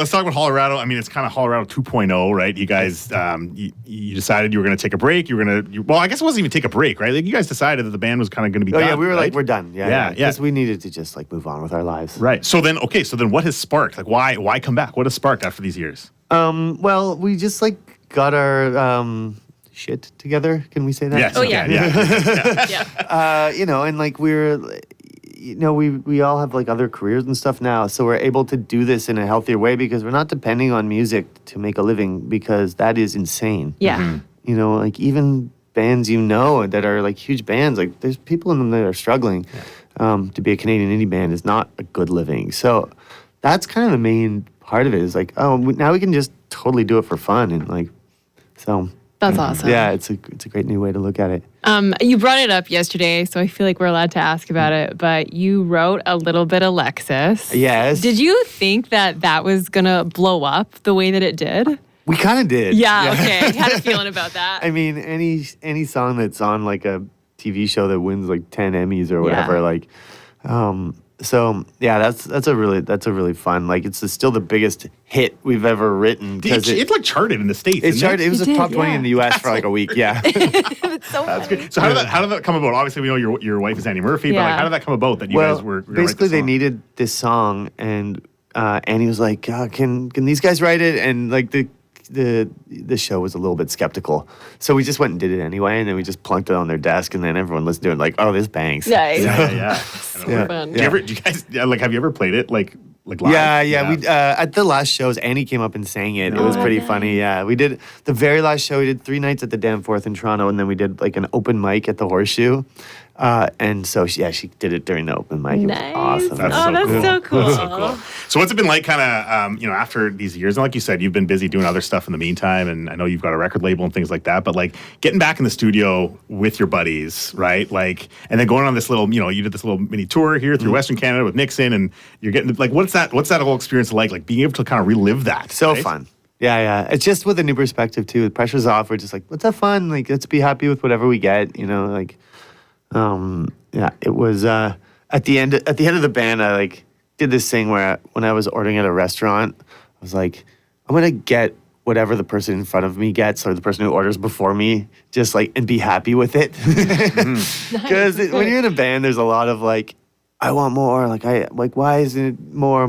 let's talk about Hollerado. I mean, it's kind of Hollerado 2.0, right? You guys, you decided you were going to take a break. Well, I guess it wasn't even take a break, right? Like you guys decided that the band was kind of going to be done. Yeah, we were right? like, we're done. Yeah. Because we needed to just like move on with our lives. Right. So then what has sparked? Like, why come back? What has sparked after these years? Well, we just like got our shit together. Can we say that? Yes. Oh, yeah. Yeah. And like we all have like other careers and stuff now, so we're able to do this in a healthier way because we're not depending on music to make a living because that is insane. Yeah. Mm-hmm. Like even bands that are like huge bands, like there's people in them that are struggling. To be a Canadian indie band is not a good living. So that's kind of the main part of it is like, now we can just totally do it for fun and like, so. That's awesome. Yeah, it's a great new way to look at it. You brought it up yesterday, so I feel like we're allowed to ask about it, but you wrote a little bit Alexis. Yes. Did you think that was going to blow up the way that it did? We kind of did. Yeah, okay. I had a feeling about that. I mean, any song that's on like a TV show that wins like 10 Emmys or whatever, like, so yeah, that's a really fun. Like, it's still the biggest hit we've ever written because it like charted in the States. It charted. It was a top 20 in the U.S. for like a week. Yeah, It's so that's funny. good. So how did that come about? Obviously, we know your wife is Annie Murphy, but like, how did that come about that you guys were gonna basically write this they song? needed this song and Annie was like, can these guys write it? And like the show was a little bit skeptical, so we just went and did it anyway, and then we just plunked it on their desk, and then everyone listened to it like, oh, this bangs. Nice. Yeah. So fun. Do you guys have you ever played it like live? Yeah. We at the last shows, Annie came up and sang it. It was pretty funny. Yeah, we did the very last show. We did 3 nights at the Danforth in Toronto, and then we did like an open mic at the Horseshoe. And so she did it during the open mic. Nice. It was awesome. That's so cool. That's so cool. So what's it been like kind of, after these years? And like you said, you've been busy doing other stuff in the meantime. And I know you've got a record label and things like that. But like getting back in the studio with your buddies, right? Like, and then going on this little, you did this little mini tour here through Western Canada with Nixon. And you're getting, like, what's that whole experience like? Like being able to kind of relive that. So right? fun. Yeah. It's just with a new perspective too. The pressure's off. We're just like, let's have fun. Like, let's be happy with whatever we get, like, yeah, it was at the end of the band. I like did this thing where when I was ordering at a restaurant, I was like, I'm gonna get whatever the person in front of me gets or the person who orders before me, just like and be happy with it. Because when you're in a band, there's a lot of like, I want more. Like why isn't it more?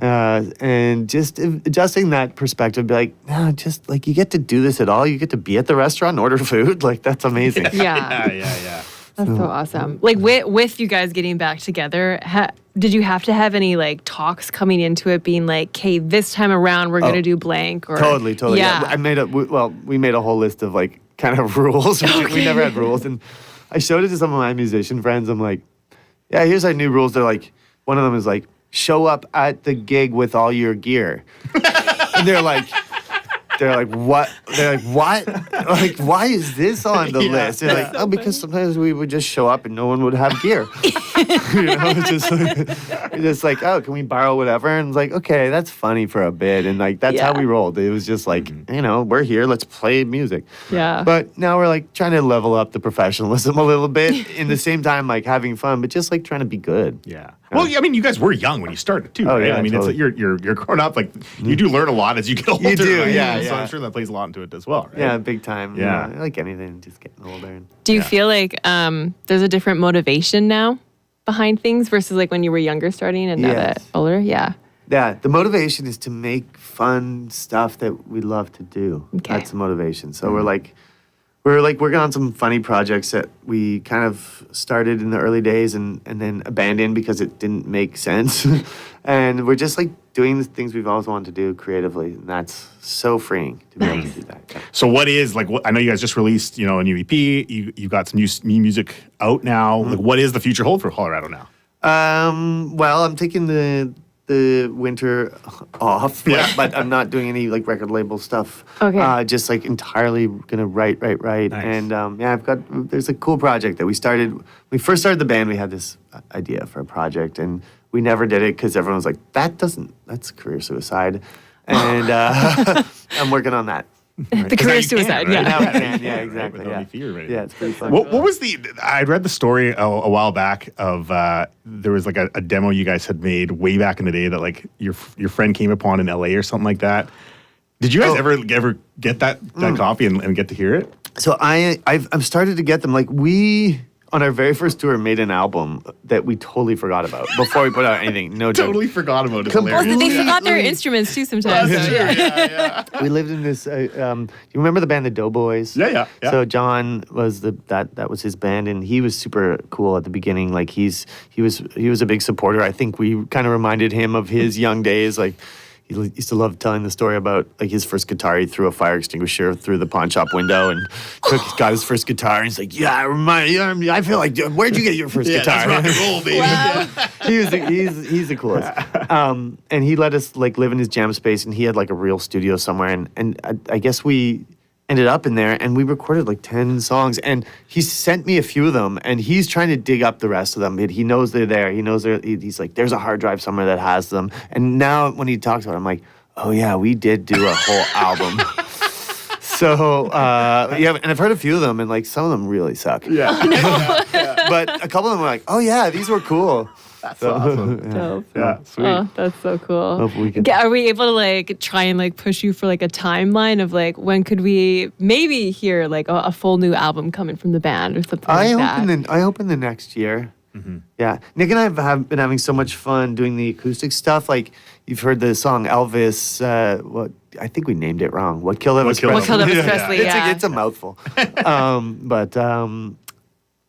And just adjusting that perspective, be like, no, just like you get to do this at all. You get to be at the restaurant and order food. Like that's amazing. Yeah. That's so awesome. Like with you guys getting back together, did you have to have any like talks coming into it, being like, "Okay, this time around we're gonna do blank"? Or Totally. Yeah. We made a whole list of like kind of rules. We never had rules, and I showed it to some of my musician friends. I'm like, yeah, here's our new rules. They're like, one of them is like, show up at the gig with all your gear. And they're like, what? They're like, what? Like, why is this on the list? They're like, so because sometimes we would just show up and no one would have gear. It's just like, oh, can we borrow whatever? And it's like, okay, that's funny for a bit. And like, that's how we rolled. It was just like, we're here, let's play music. Yeah. But now we're like trying to level up the professionalism a little bit in the same time, like having fun, but just like trying to be good. Yeah. Well, I mean, you guys were young when you started too, right? Yeah, I mean, totally. it's you're growing up. Like you do learn a lot as you get older. You do, right? yeah. So I'm sure that plays a lot into it as well, right? Yeah, big time. Yeah. Like anything, just getting older. Do you feel like there's a different motivation now behind things versus like when you were younger starting and now that older? Yeah. Yeah, the motivation is to make fun stuff that we love to do. Okay. That's the motivation. So we're working on some funny projects that we kind of started in the early days and then abandoned because it didn't make sense. And we're just like doing the things we've always wanted to do creatively. And that's so freeing to be able to do that. Yeah. So what is like? I know you guys just released, a new EP. You got some new music out now. Like, what is the future hold for Hollerado now? Well, I'm taking the winter off, but I'm not doing any like record label stuff. Okay. Just like entirely gonna write. Nice. And there's a cool project that we started. When we first started the band, we had this idea for a project, and we never did it because everyone was like, that's career suicide. And I'm working on that. The career suicide. Right? Yeah. Now we can, You yeah, right? exactly. Without Yeah. any fear of anything. Yeah, it's pretty fun. What was the? I'd read the story a while back of there was like a demo you guys had made way back in the day that like your friend came upon in LA or something like that. Did you guys ever get that copy and get to hear it? So I've started to get them. Like we on our very first tour made an album that we totally forgot about before we put out anything. No joke. Totally forgot about it. Well, Hilarious. they forgot their instruments too sometimes. So, yeah. We lived in this. You remember the band the Doughboys? Yeah. So John was that was his band, and he was super cool at the beginning. Like he was a big supporter. I think we kind of reminded him of his young days. Like he used to love telling the story about like his first guitar. He threw a fire extinguisher through the pawn shop window and got his first guitar. And he's like, I feel like, where'd you get your first guitar? That's rock and roll, baby. Wow. He's the coolest. And he let us like live in his jam space, and he had like a real studio somewhere. And I guess we ended up in there, and we recorded like 10 songs. And he sent me a few of them, and he's trying to dig up the rest of them. He knows they're there. He knows he's like, there's a hard drive somewhere that has them. And now when he talks about it, I'm like, oh yeah, we did do a whole album. So yeah, and I've heard a few of them, and like some of them really suck. Yeah. But a couple of them were like, oh yeah, these were cool. That's awesome. Dope. Yeah, sweet. Oh, that's so cool. Hope we can- Are we able to like try and like push you for like a timeline of like when could we maybe hear like a full new album coming from the band or something like that? I hope in the next year. Yeah, Nick and I have been having so much fun doing the acoustic stuff. Like you've heard the song Elvis. What I think we named it wrong. What killed Elvis Killed Presley? What Killed Elvis Yeah. Presley? It's Yeah. it's a mouthful.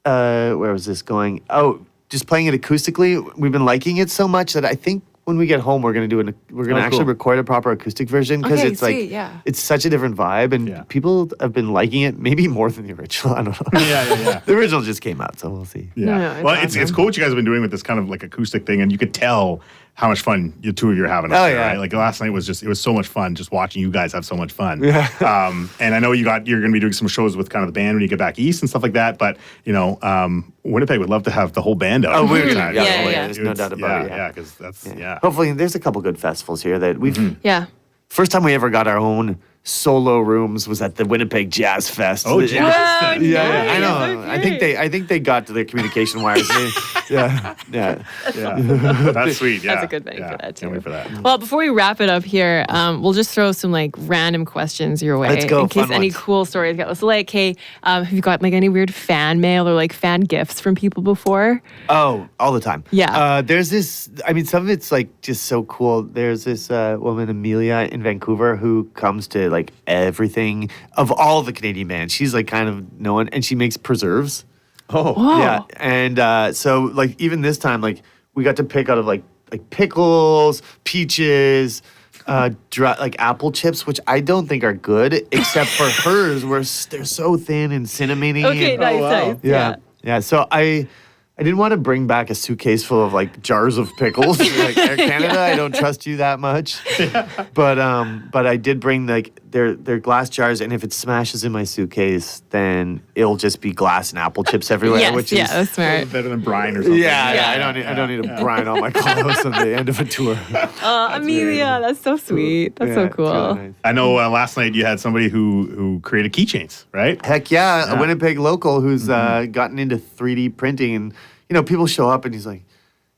Where was this going? Oh, just playing it acoustically. We've been liking it so much that I think when we get home, we're gonna actually cool. record a proper acoustic version because Okay, it's like sweet, yeah. it's such a different vibe, and Yeah. people have been liking it maybe more than the original. I don't know. Yeah. The original just came out, so we'll see. Yeah. No, Well, it's cool what you guys have been doing with this kind of like acoustic thing, and you could tell how much fun you two of you are having. Up Oh, there, yeah. Right? Like last night it was so much fun just watching you guys have so much fun. Yeah. And I know you're going to be doing some shows with kind of the band when you get back east and stuff like that. But Winnipeg would love to have the whole band out. Oh, we're Every gonna, time. yeah, Yeah, oh, yeah. there's no doubt about it. Yeah. because that's Hopefully, there's a couple good festivals here that we've. Yeah. First time we ever got our own solo rooms was at the Winnipeg Jazz Fest. Oh, Jazz Whoa, Fest. Yeah, I nice. know. Okay. I think they got to their communication wires. Yeah. That's sweet. Yeah, That's a good venue for that, Can't too. wait for that. Well, before we wrap it up here, we'll just throw some like random questions your way Let's go, in case fun any ones. cool stories go. So like, hey, have you got like any weird fan mail or like fan gifts from people before? Oh, all the time. Yeah. There's this. I mean, some of it's like just so cool. There's this woman, Amelia, in Vancouver, who comes to like everything of all the Canadian bands. She's like kind of known, and she makes preserves. Oh, Whoa. Yeah, and so like even this time, like we got to pick out of like pickles, peaches, like apple chips, which I don't think are good, except for hers, where they're so thin and cinnamony. Okay, and, nice, wow. nice. yeah. So I didn't want to bring back a suitcase full of like jars of pickles. Like Air Canada, I don't trust you that much. But I did bring like their glass jars, and if it smashes in my suitcase, then it'll just be glass and apple chips everywhere. Yes, which yeah, is that's smart. better than brine or something. yeah. I don't need to brine all my clothes on the end of a tour. Amelia, that's so sweet. That's so Yeah, it's cool. really nice. I know last night you had somebody who created keychains, right? Heck yeah, Yeah. a Winnipeg local who's gotten into 3D printing, and people show up and he's like,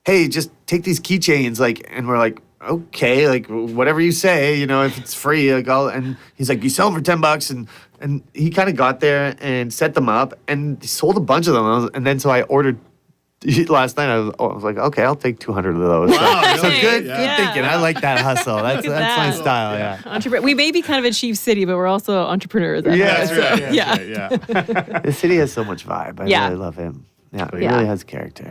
"Hey, just take these keychains," like, and we're like, "Okay, like whatever you say, if it's free, like I'll." And he's like, "You sell them for $10," and he kind of got there and set them up and he sold a bunch of them, and then so I ordered. Last night I was like, okay, I'll take 200 of those. Wow, So really? good Yeah. thinking. I like that hustle. That's Look at my that. style. Yeah. We may be kind of a chief city, but we're also entrepreneurs. at Yeah, heart, that's so, right, yeah. Yeah. The city has so much vibe. I Yeah. really love him. Yeah, he Yeah. really has character.